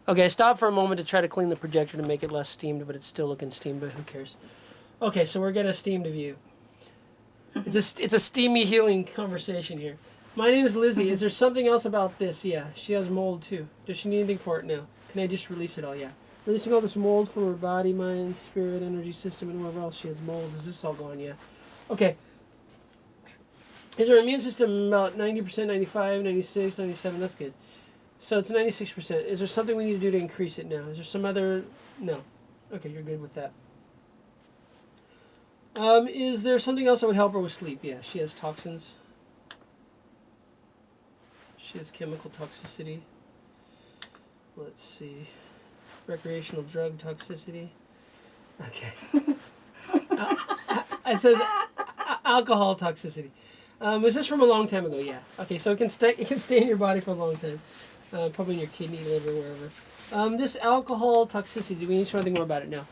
Okay, I stopped for a moment to try to clean the projector to make it less steamed, but it's still looking steamed, but who cares? Okay, so we're getting a steamed view. It's a steamy healing conversation here. My name is Lizzie. Is there something else about this? Yeah, she has mold too. Does she need anything for it? No. Can I just release it all? Yeah. Releasing all this mold from her body, mind, spirit, energy system, and wherever else she has mold. Is this all gone? Yeah. Okay. Is her immune system about 90%, 95, 96, 97? That's good. So it's 96%. Is there something we need to do to increase it now? Is there some other... No. Okay, you're good with that. Is there something else that would help her with sleep? Yeah, she has toxins. She has chemical toxicity. Let's see. Recreational drug toxicity. Okay. It says alcohol toxicity. Was this from a long time ago? Yeah. Okay, so it can stay in your body for a long time. Probably in your kidney, liver, wherever. This alcohol toxicity, do we need to know anything more about it now?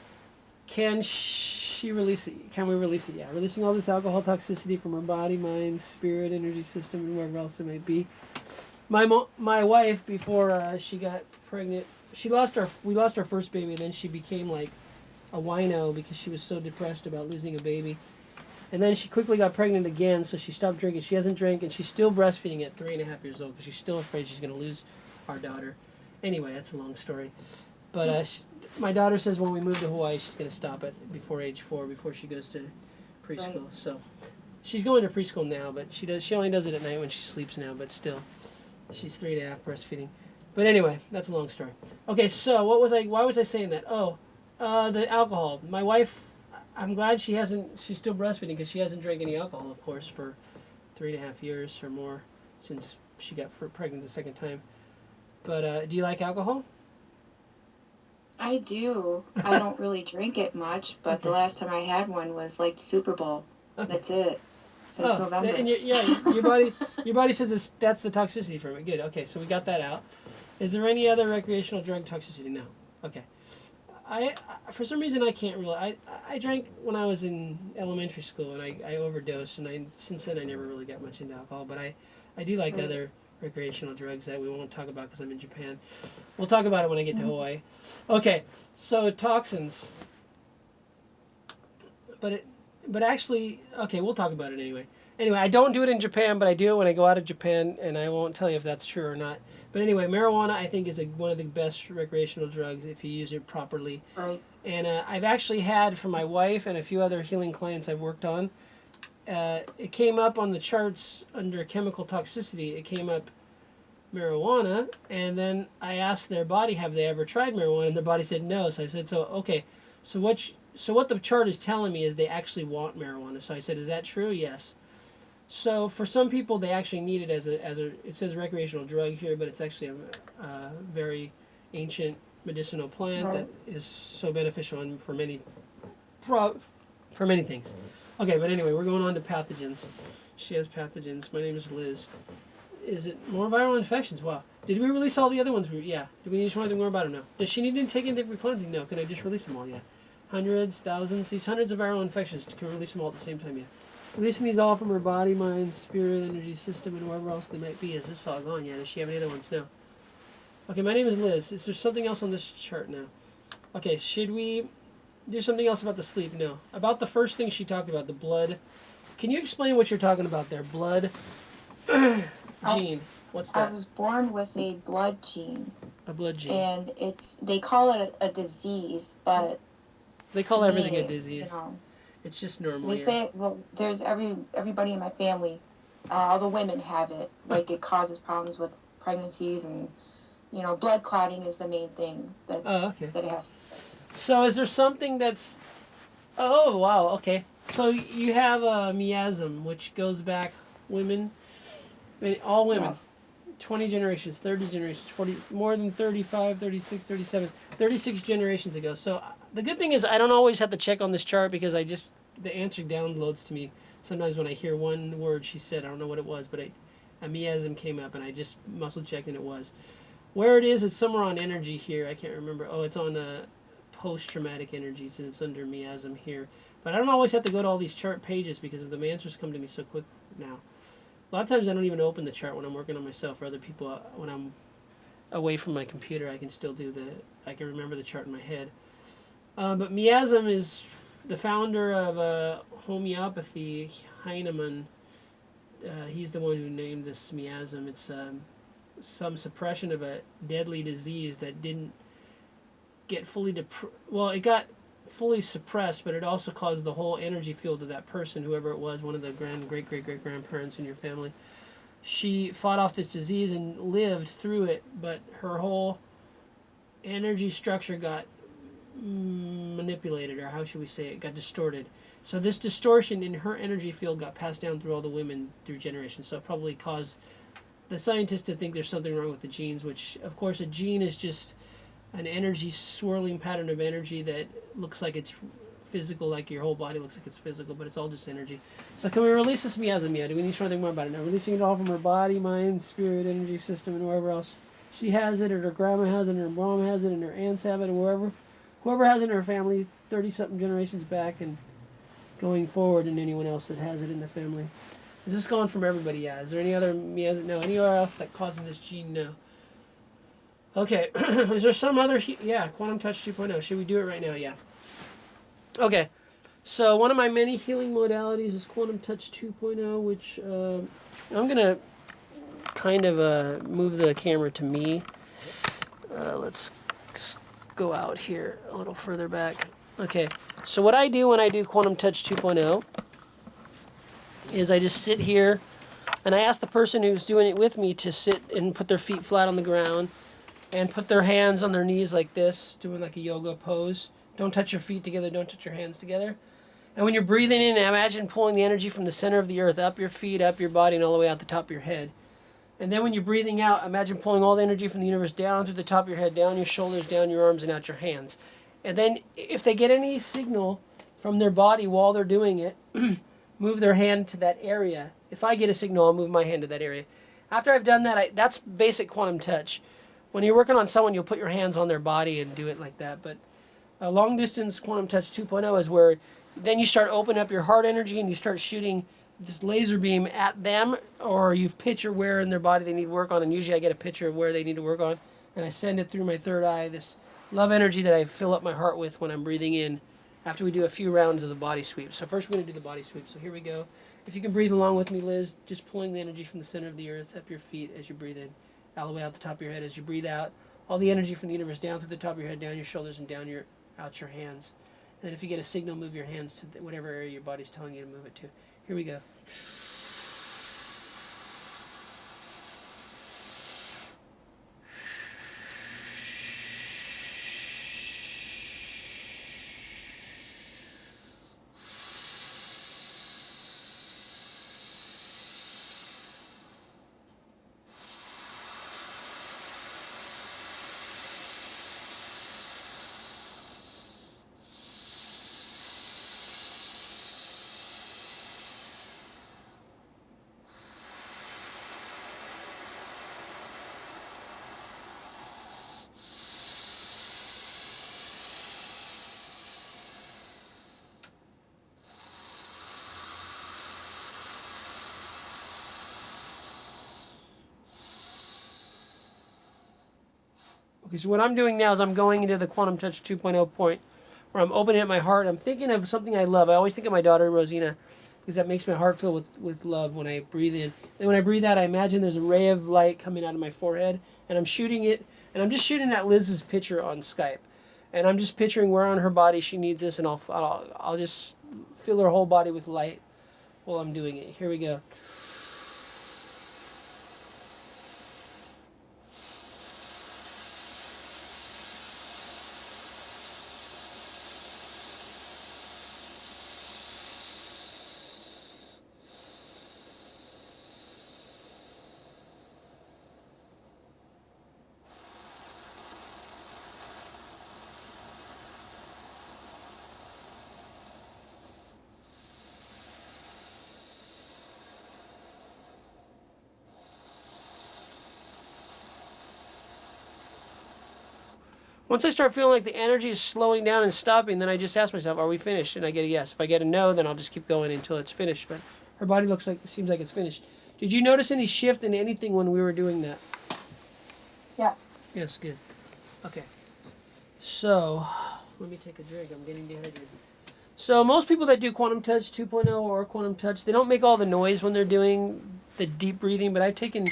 Can she release it? Can we release it? Yeah. Releasing all this alcohol toxicity from her body, mind, spirit, energy system, and wherever else it may be. My wife, before she got pregnant, we lost our first baby, and then she became like a wino because she was so depressed about losing a baby. And then she quickly got pregnant again, so she stopped drinking. She hasn't drank, and she's still breastfeeding at 3.5 years old because she's still afraid she's going to lose our daughter. Anyway, that's a long story. But my daughter says when we move to Hawaii, she's going to stop it before age 4, before she goes to preschool. Right. So she's going to preschool now, but she only does it at night when she sleeps now, but still. She's 3.5 breastfeeding. But anyway, that's a long story. Okay, so why was I saying that? Oh, the alcohol. My wife, I'm glad she's still breastfeeding because she hasn't drank any alcohol, of course, for 3.5 years or more since she got pregnant the second time. But do you like alcohol? I do. I don't really drink it much, but okay. The last time I had one was like Super Bowl. Okay. That's it. Since November. And your body says that's the toxicity from it. Good. Okay, so we got that out. Is there any other recreational drug toxicity? No. Okay. I for some reason I can't really. I drank when I was in elementary school and I overdosed, and since then I never really got much into alcohol. But I do like other recreational drugs that we won't talk about because I'm in Japan. We'll talk about it when I get to Hawaii. Okay, so toxins. But actually, okay, we'll talk about it anyway. Anyway, I don't do it in Japan, but I do it when I go out of Japan, and I won't tell you if that's true or not. But anyway, marijuana, I think, is one of the best recreational drugs if you use it properly. Right. And I've actually had, for my wife and a few other healing clients I've worked on, it came up on the charts under chemical toxicity. It came up marijuana, and then I asked their body, have they ever tried marijuana? And their body said no. So I said, okay, so what the chart is telling me is they actually want marijuana. So I said, is that true? Yes. So for some people, they actually need it as a it says recreational drug here, but it's actually a very ancient medicinal plant that is so beneficial and for many things. Okay, but anyway, we're going on to pathogens. She has pathogens. My name is Liz. Is it more viral infections? Wow. Did we release all the other ones? Yeah. Do we need to know anything more about them? No. Does she need to take anything for cleansing? No. Can I just release them all? Yeah. Hundreds, thousands, these hundreds of viral infections. Can we release them all at the same time? Yeah. Releasing these all from her body, mind, spirit, energy system, and wherever else they might be. Is this all gone? Yeah. Does she have any other ones? No. Okay, my name is Liz. Is there something else on this chart now? Okay, should we do something else about the sleep? No. About the first thing she talked about, the blood. Can you explain what you're talking about there? Blood gene. What's that? I was born with a blood gene. A blood gene. And they call it a disease, but they call everything a disease. It's just normal. They say, well, there's everybody in my family, all the women have it. Like, it causes problems with pregnancies, and, blood clotting is the main thing that it has. So is there something that's... Oh, wow, okay. So you have a miasm, which goes back women, all women. Yes. 20 generations, 30 generations, 40, more than 35, 36, 37, 36 generations ago. So the good thing is I don't always have to check on this chart because the answer downloads to me. Sometimes when I hear one word she said, I don't know what it was, but a miasm came up and I just muscle checked and it was. Where it is, it's somewhere on energy here. I can't remember. Oh, it's on post-traumatic energies and it's under miasm here. But I don't always have to go to all these chart pages because the answers come to me so quick now. A lot of times I don't even open the chart when I'm working on myself or other people when I'm away from my computer, I can still I can remember the chart in my head. But miasm is the founder of homeopathy, Heinemann. He's the one who named this miasm. It's some suppression of a deadly disease that didn't get fully it got fully suppressed, but it also caused the whole energy field of that person, whoever it was, one of the great grandparents in your family. She fought off this disease and lived through it, but her whole energy structure got manipulated, or how should we say it, got distorted. So this distortion in her energy field got passed down through all the women through generations. So it probably caused the scientists to think there's something wrong with the genes, which, of course, a gene is just an energy swirling pattern of energy that looks like it's physical, like your whole body looks like it's physical, but it's all just energy. So can we release this miasm? Yeah, do we need to know anything more about it? Now, releasing it all from her body, mind, spirit, energy system, and wherever else she has it, or her grandma has it, and her mom has it, and her aunts have it, or whoever has it in her family 30-something generations back and going forward, and anyone else that has it in the family. Is this gone from everybody? Yeah. Is there any other miasm? No. Anywhere else that causing this gene? No. Okay, is there some other... Quantum Touch 2.0. Should we do it right now? Yeah. Okay, so one of my many healing modalities is Quantum Touch 2.0, which I'm going to kind of move the camera to me. Let's go out here a little further back. Okay, so what I do when I do Quantum Touch 2.0 is I just sit here, and I ask the person who's doing it with me to sit and put their feet flat on the ground, and put their hands on their knees like this, doing like a yoga pose. Don't touch your feet together, don't touch your hands together. And when you're breathing in, imagine pulling the energy from the center of the earth up your feet, up your body, and all the way out the top of your head. And then when you're breathing out, imagine pulling all the energy from the universe down through the top of your head, down your shoulders, down your arms, and out your hands. And then if they get any signal from their body while they're doing it, move their hand to that area. If I get a signal, I'll move my hand to that area. After I've done that, that's basic quantum touch. When you're working on someone, you'll put your hands on their body and do it like that. But long distance Quantum Touch 2.0 is where then you start opening up your heart energy and you start shooting this laser beam at them, or you picture where in their body they need work on, and usually I get a picture of where they need to work on, and I send it through my third eye, this love energy that I fill up my heart with when I'm breathing in after we do a few rounds of the body sweep. So first we're going to do the body sweep. So here we go. If you can breathe along with me, Liz, just pulling the energy from the center of the earth up your feet as you breathe in, all the way out the top of your head as you breathe out, all the energy from the universe down through the top of your head, down your shoulders, and out your hands. And then if you get a signal, move your hands to whatever area your body's telling you to move it to. Here we go. Okay, so what I'm doing now is I'm going into the Quantum Touch 2.0 point where I'm opening up my heart. I'm thinking of something I love. I always think of my daughter, Rosina, because that makes my heart fill with love when I breathe in. And when I breathe out, I imagine there's a ray of light coming out of my forehead, and I'm shooting it, and I'm just shooting at Liz's picture on Skype. And I'm just picturing where on her body she needs this, and I'll just fill her whole body with light while I'm doing it. Here we go. Once I start feeling like the energy is slowing down and stopping, then I just ask myself, are we finished? And I get a yes. If I get a no, then I'll just keep going until it's finished. But her body seems like it's finished. Did you notice any shift in anything when we were doing that? Yes. Yes, good. Okay. So, let me take a drink. I'm getting dehydrated. So, most people that do Quantum Touch 2.0 or Quantum Touch, they don't make all the noise when they're doing the deep breathing, but I've taken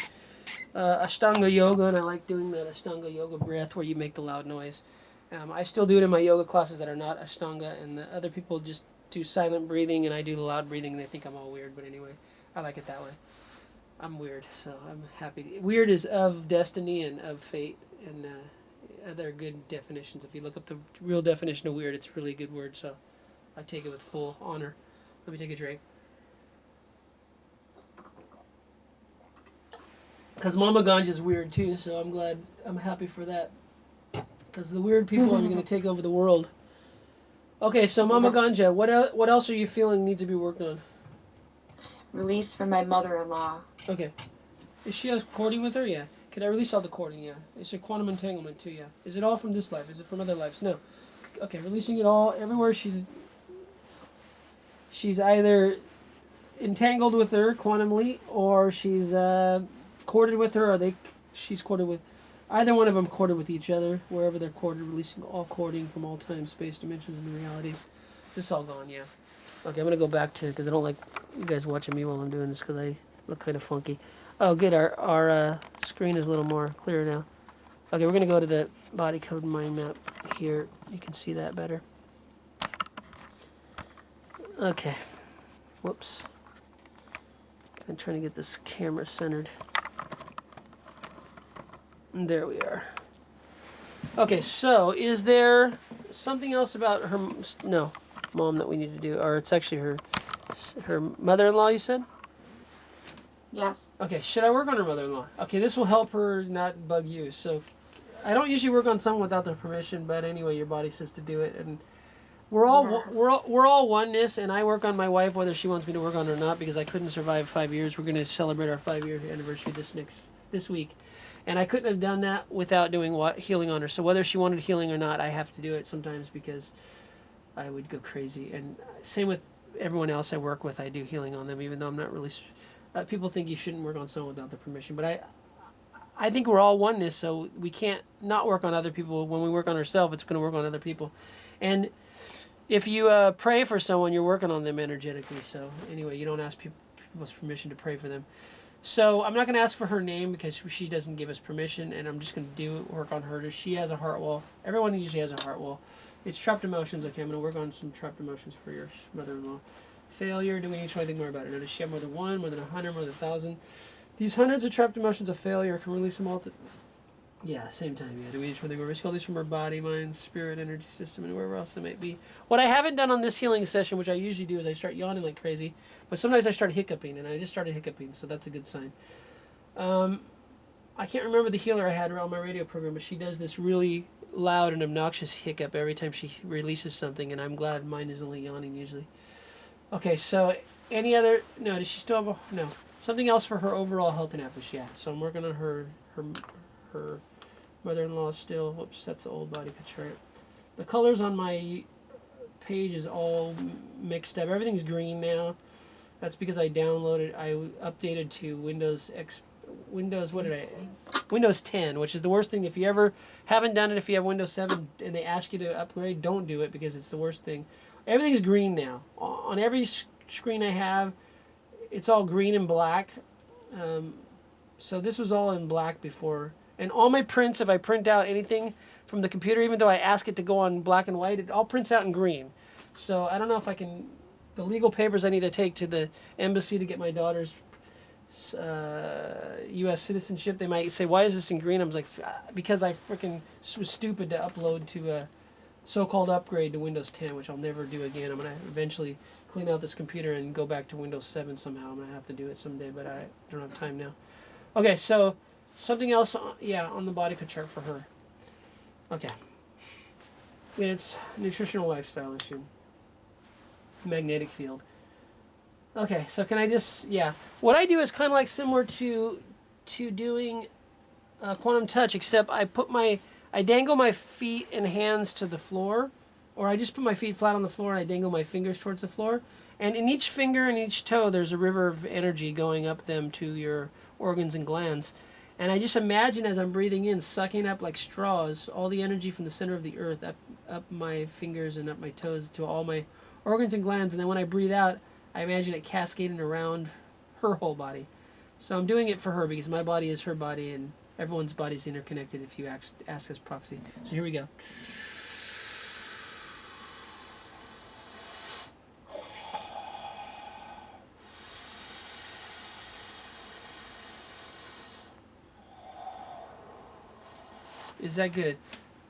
Ashtanga Yoga, and I like doing that Ashtanga Yoga breath where you make the loud noise. I still do it in my yoga classes that are not Ashtanga, and the other people just do silent breathing, and I do the loud breathing, and they think I'm all weird, but anyway, I like it that way. I'm weird, so I'm happy. Weird is of destiny and of fate, and other good definitions. If you look up the real definition of weird, it's a really good word, so I take it with full honor. Let me take a drink. Because Mama Ganja is weird too, so I'm happy for that. Because the weird people are going to take over the world. Okay, so Mama Ganja, what else are you feeling needs to be worked on? Release from my mother-in-law. Okay. Is she has cording with her? Yeah. Can I release all the cording? Yeah. Is there quantum entanglement too? Yeah. Is it all from this life? Is it from other lives? No. Okay, releasing it all everywhere she's either entangled with her quantumly, or she's corded with her, or she's corded with either one of them, corded with each other, wherever they're corded, releasing all cording from all time, space, dimensions, and realities. Is this all gone? Yeah. Okay, I'm going to go back to, because I don't like you guys watching me while I'm doing this, because I look kind of funky. Oh, good, our screen is a little more clear now. Okay, we're going to go to the body code mind map here. You can see that better. Okay. Whoops. I'm trying to get this camera centered. And there we are. Okay, so is there something else about her mom that we need to do? Or it's actually her mother-in-law, you said? Yes. Okay, should I work on her mother-in-law? Okay, this will help her not bug you. So I don't usually work on someone without their permission, but anyway, your body says to do it, and we're all oneness, and I work on my wife whether she wants me to work on her or not, because I couldn't survive 5 years. We're going to celebrate our 5-year anniversary this week, and I couldn't have done that without doing healing on her. So whether she wanted healing or not, I have to do it sometimes because I would go crazy. And same with everyone else I work with. I do healing on them, even though I'm not really. People think you shouldn't work on someone without their permission, but I think we're all oneness, so we can't not work on other people. When we work on ourselves, it's going to work on other people, and if you pray for someone, you're working on them energetically. So anyway, you don't ask people's permission to pray for them. So I'm not going to ask for her name because she doesn't give us permission, and I'm just going to work on her. She has a heart wall. Everyone usually has a heart wall. It's trapped emotions. Okay, I'm going to work on some trapped emotions for your mother-in-law. Failure. Do we need to know anything more about her? Now, does she have more than one, more than 100, more than 1,000? These hundreds of trapped emotions of failure can release them all. Yeah, same time. Yeah, do we need to know anything more? All these from her body, mind, spirit, energy system, and wherever else it might be. What I haven't done on this healing session, which I usually do, is I start yawning like crazy, but sometimes I start hiccuping, and I just started hiccuping, so that's a good sign. I can't remember the healer I had around my radio program, but she does this really loud and obnoxious hiccup every time she releases something, and I'm glad mine is only yawning usually. Okay, so any other... No, does she still have a... No. Something else for her overall health and happiness, yeah. So I'm working on her mother-in-law still. Whoops, that's the old body chart. The colors on my page is all mixed up. Everything's green now. That's because I updated to Windows 10, which is the worst thing. If you ever haven't done it, if you have Windows 7 and they ask you to upgrade, don't do it because it's the worst thing. Everything's green now. On every screen I have, it's all green and black. So this was all in black before. And all my prints, if I print out anything from the computer, even though I ask it to go on black and white, it all prints out in green. So I don't know if I can... The legal papers I need to take to the embassy to get my daughter's U.S. citizenship, they might say, why is this in green? I'm like, because I freaking was stupid to upload to a so-called upgrade to Windows 10, which I'll never do again. I'm going to eventually clean out this computer and go back to Windows 7 somehow. I'm going to have to do it someday, but I don't have time now. Okay, so something else, on the body chart for her. Okay. It's nutritional lifestyle issue. Magnetic field. Okay, so can I just, what I do is kind of like similar to doing quantum touch, except I dangle my feet and hands to the floor, or I just put my feet flat on the floor and I dangle my fingers towards the floor, and in each finger and each toe there's a river of energy going up them to your organs and glands, And I just imagine as I'm breathing in, sucking up like straws, all the energy from the center of the earth up my fingers and up my toes to all my organs and glands. And then when I breathe out, I imagine it cascading around her whole body. So I'm doing it for her because my body is her body and everyone's body is interconnected if you ask as proxy. So here we go. Is that good?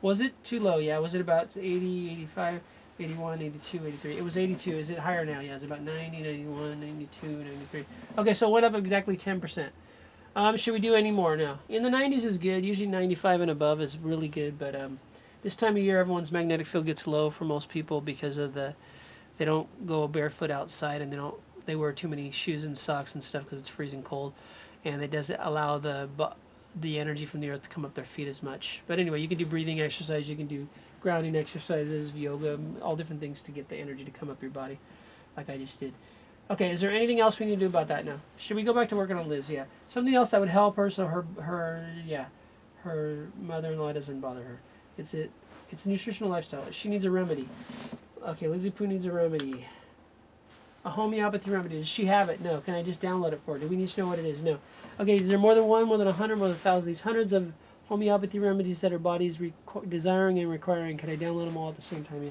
Was it too low? Yeah. Was it about 80, 85, 81, 82, 83? It was 82. Is it higher now? Yeah. It's about 90, 91, 92, 93. Okay, so it went up exactly 10%. Should we do any more now? In the 90s is good. Usually 95 and above is really good. But this time of year, everyone's magnetic field gets low for most people because of they don't go barefoot outside and they wear too many shoes and socks and stuff because it's freezing cold, and it doesn't allow the energy from the earth to come up their feet as much. But anyway, you can do breathing exercise, you can do grounding exercises, yoga, all different things to get the energy to come up your body, like I just did. Okay, is there anything else we need to do about that now? Should we go back to working on Liz? Yeah. Something else that would help her so her mother-in-law doesn't bother her. It's a nutritional lifestyle. She needs a remedy. Okay, Lizzie Poo needs a remedy. A homeopathy remedy. Does she have it? No. Can I just download it for her? Do we need to know what it is? No. Okay, is there more than one, more than 100, more than 1,000? These hundreds of homeopathy remedies that her body's desiring and requiring. Can I download them all at the same time? Yeah.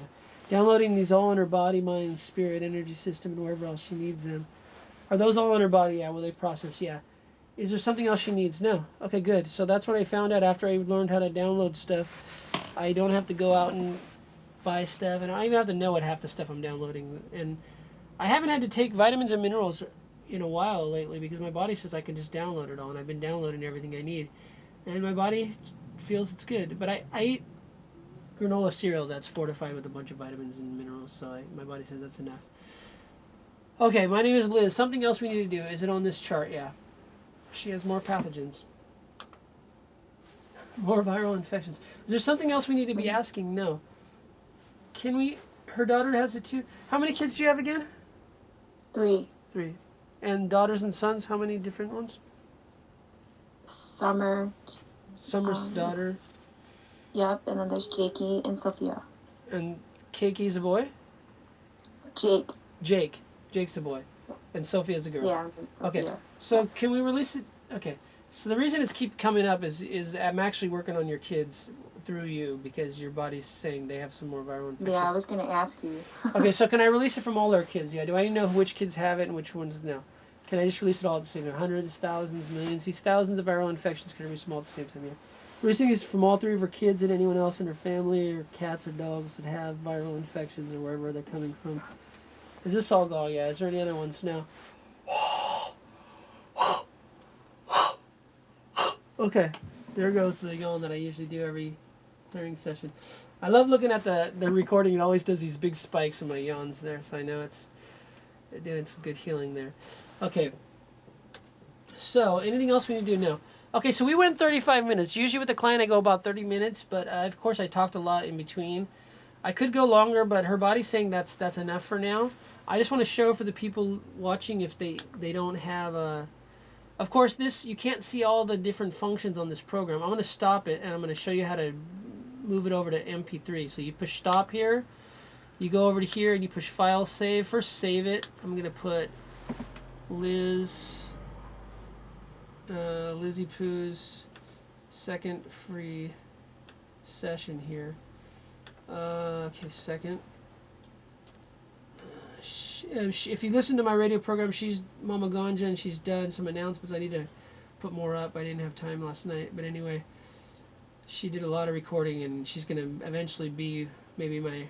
Downloading these all in her body, mind, spirit, energy system, and wherever else she needs them. Are those all in her body? Yeah. Will they process? Yeah. Is there something else she needs? No. Okay, good. So that's what I found out after I learned how to download stuff. I don't have to go out and buy stuff, and I don't even have to know what half the stuff I'm downloading. And I haven't had to take vitamins and minerals in a while lately because my body says I can just download it all, and I've been downloading everything I need. And my body feels it's good. But I eat granola cereal that's fortified with a bunch of vitamins and minerals, so my body says that's enough. Okay, my name is Liz. Something else we need to do. Is it on this chart? Yeah. She has more pathogens. More viral infections. Is there something else we need to be asking? No. Can we... Her daughter has it too. How many kids do you have again? 3. 3. And daughters and sons, how many different ones? Summer's daughter. Yep, and then there's Jakey and Sophia. And Keki's a boy? Jake. Jake's a boy. And Sophia's a girl. Yeah. Okay. Sophia. So can we release it? Okay. So the reason it's keep coming up is I'm actually working on your kids through you because your body's saying they have some more viral infections. Yeah, I was going to ask you. Okay, so can I release it from all our kids? Yeah. Do I need to know which kids have it and which ones no? Can I just release it all at the same time? Hundreds, thousands, millions. These thousands of viral infections can I release them all at the same time? Yeah. Releasing these from all 3 of her kids and anyone else in her family or cats or dogs that have viral infections or wherever they're coming from. Is this all gone? Yeah. Is there any other ones now? Okay. There goes the yawn that I usually do every clearing session. I love looking at the recording. It always does these big spikes in my yawns there, so I know it's doing some good healing there. Okay. So, anything else we need to do now? Okay, so we went 35 minutes. Usually with the client I go about 30 minutes, but of course I talked a lot in between. I could go longer, but her body's saying that's enough for now. I just want to show for the people watching if they don't have a... Of course, this you can't see all the different functions on this program. I'm going to stop it, and I'm going to show you how to move it over to MP3. So you push stop here. You go over to here, and you push file save. First, save it. I'm going to put Lizzie Poo's second free session here. Okay, second. If you listen to my radio program, she's Mama Ganja, and she's done some announcements. I need to put more up. I didn't have time last night. But anyway, she did a lot of recording, and she's going to eventually be maybe my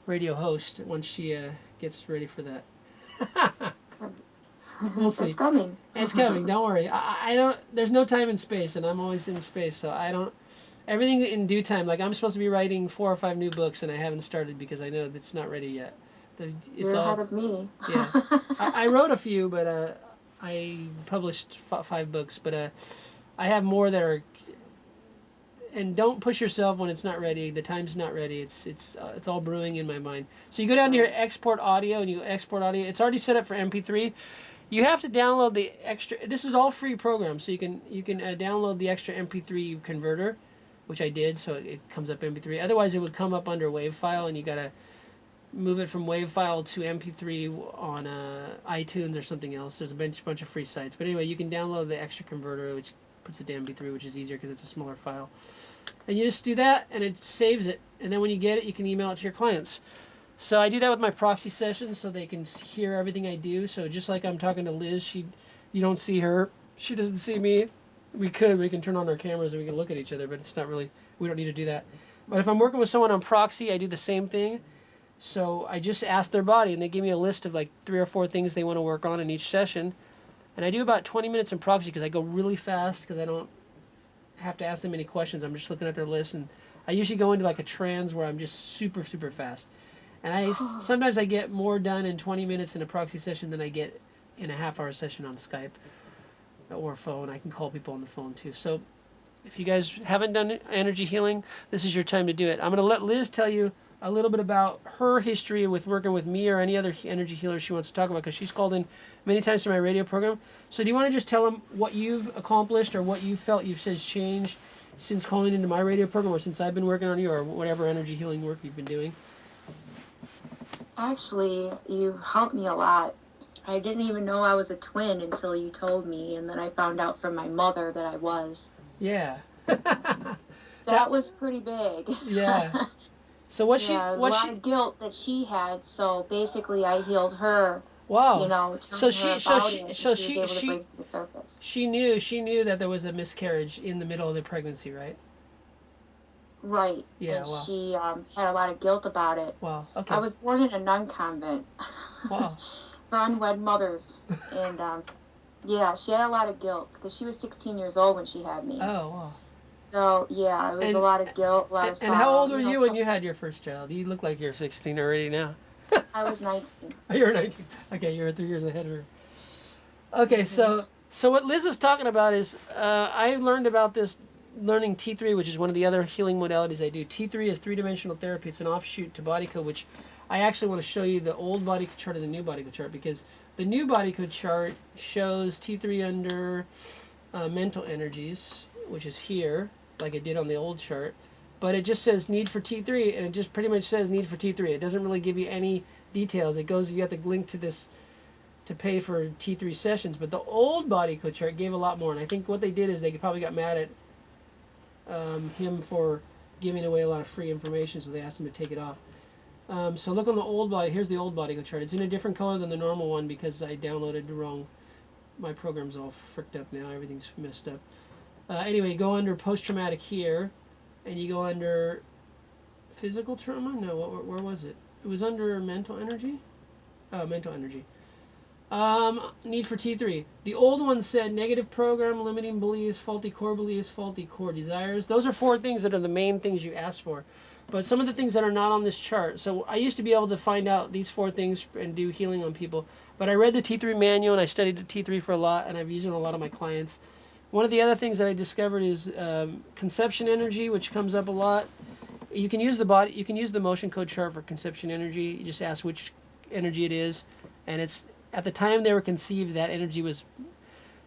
radio host once she gets ready for that. We'll see. It's coming. It's coming. Don't worry. I don't. There's no time and space, and I'm always in space, so I don't. Everything in due time. Like I'm supposed to be writing 4 or 5 new books, and I haven't started because I know it's not ready yet. You're ahead of me. Yeah, I wrote a few, but I published 5 books, but I have more that are. And don't push yourself when it's not ready. The time's not ready. It's all brewing in my mind. So you go down to your export audio, and you export audio. It's already set up for MP3. You have to download the extra. This is all free programs, so you can download the extra MP3 converter, which I did, so it comes up MP3. Otherwise, it would come up under WAV file, and you gotta move it from WAV file to MP3 on iTunes or something else. There's a bunch of free sites, but anyway, you can download the extra converter, which puts it to MP3, which is easier because it's a smaller file. And you just do that, and it saves it. And then when you get it, you can email it to your clients. So I do that with my proxy sessions so they can hear everything I do. So just like I'm talking to Liz, you don't see her. She doesn't see me. We can turn on our cameras and we can look at each other, but it's not really, we don't need to do that. But if I'm working with someone on proxy, I do the same thing. So I just ask their body, and they give me a list of like 3 or 4 things they want to work on in each session. And I do about 20 minutes in proxy because I go really fast because I don't have to ask them any questions. I'm just looking at their list, and I usually go into like a trance where I'm just super, super fast. And sometimes I get more done in 20 minutes in a proxy session than I get in a half-hour session on Skype or phone. I can call people on the phone too. So if you guys haven't done energy healing, this is your time to do it. I'm going to let Liz tell you a little bit about her history with working with me or any other energy healer she wants to talk about, because she's called in many times to my radio program. So do you want to just tell them what you've accomplished or what you felt has changed since calling into my radio program, or since I've been working on you, or whatever energy healing work you've been doing? Actually, you helped me a lot. I didn't even know I was a twin until you told me, and then I found out from my mother that I was. Yeah. That was pretty big. Yeah. So what there was a lot of guilt that she had, so basically I healed her. Wow. You know, so she was able to bring it to the surface. She knew that there was a miscarriage in the middle of the pregnancy, right? Right. Yeah. And wow. she had a lot of guilt about it. Wow. Okay. I was born in a nun convent. Wow. For unwed mothers, and yeah, she had a lot of guilt because she was 16 years old when she had me. Oh wow. So yeah, it was a lot of guilt, a lot of sorrow. And how old were you when you had your first child? You look like you're 16 already now. I was 19. Oh, you were 19. Okay, you were 3 years ahead of her. Okay, so what Liz is talking about is I learned about this learning T3, which is one of the other healing modalities I do. T3 is three-dimensional therapy. It's an offshoot to body code, which I actually want to show you the old body code chart and the new body code chart, because the new body code chart shows T3 under mental energies, which is here, like it did on the old chart. But it just says need for T3, and it just pretty much says need for T3. It doesn't really give you any details. It goes, you have to link to this to pay for T3 sessions. But the old body code chart gave a lot more, and I think what they did is they probably got mad at him for giving away a lot of free information, so they asked him to take it off. So look on the old body. Here's the old body code chart. It's in a different color than the normal one because I downloaded the wrong. My program's all fricked up now. Everything's messed up. Anyway, go under post-traumatic here, and you go under physical trauma. No, where was it? It was under mental energy. Oh, mental energy. Need for T3. The old one said negative program, limiting beliefs, faulty core desires. Those are 4 things that are the main things you ask for. But some of the things that are not on this chart. So I used to be able to find out these 4 things and do healing on people. But I read the T3 manual and I studied the T3 for a lot, and I've used it on a lot of my clients. One of the other things that I discovered is conception energy, which comes up a lot. You can use the motion code chart for conception energy. You just ask which energy it is, and it's at the time they were conceived, that energy was.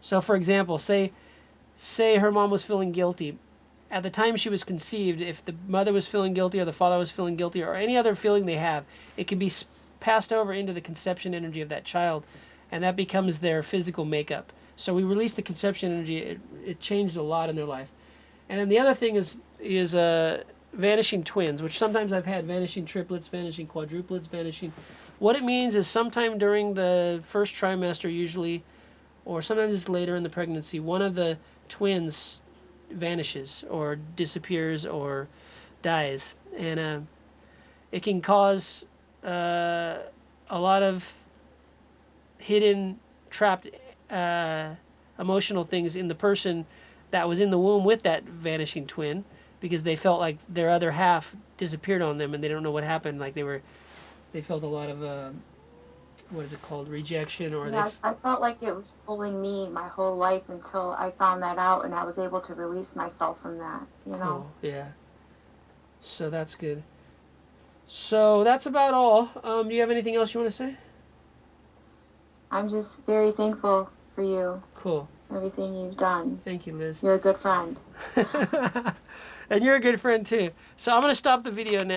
So, for example, say her mom was feeling guilty. At the time she was conceived, if the mother was feeling guilty or the father was feeling guilty or any other feeling they have, it can be passed over into the conception energy of that child, and that becomes their physical makeup. So we release the conception energy. It changed a lot in their life. And then the other thing is vanishing twins, which sometimes I've had vanishing triplets, vanishing quadruplets, vanishing. What it means is sometime during the first trimester usually, or sometimes it's later in the pregnancy, one of the twins vanishes or disappears or dies. And it can cause a lot of hidden, trapped emotional things in the person that was in the womb with that vanishing twin, because they felt like their other half disappeared on them and they don't know what happened. Like they felt a lot of what is it called, rejection, or yeah, I felt like it was pulling me my whole life until I found that out, and I was able to release myself from that, you know. Cool. Yeah, so that's good. So that's about all. Do you have anything else you want to say? I'm just very thankful for you. Cool. Everything you've done. Thank you, Liz. You're a good friend. And you're a good friend too. So I'm going to stop the video now.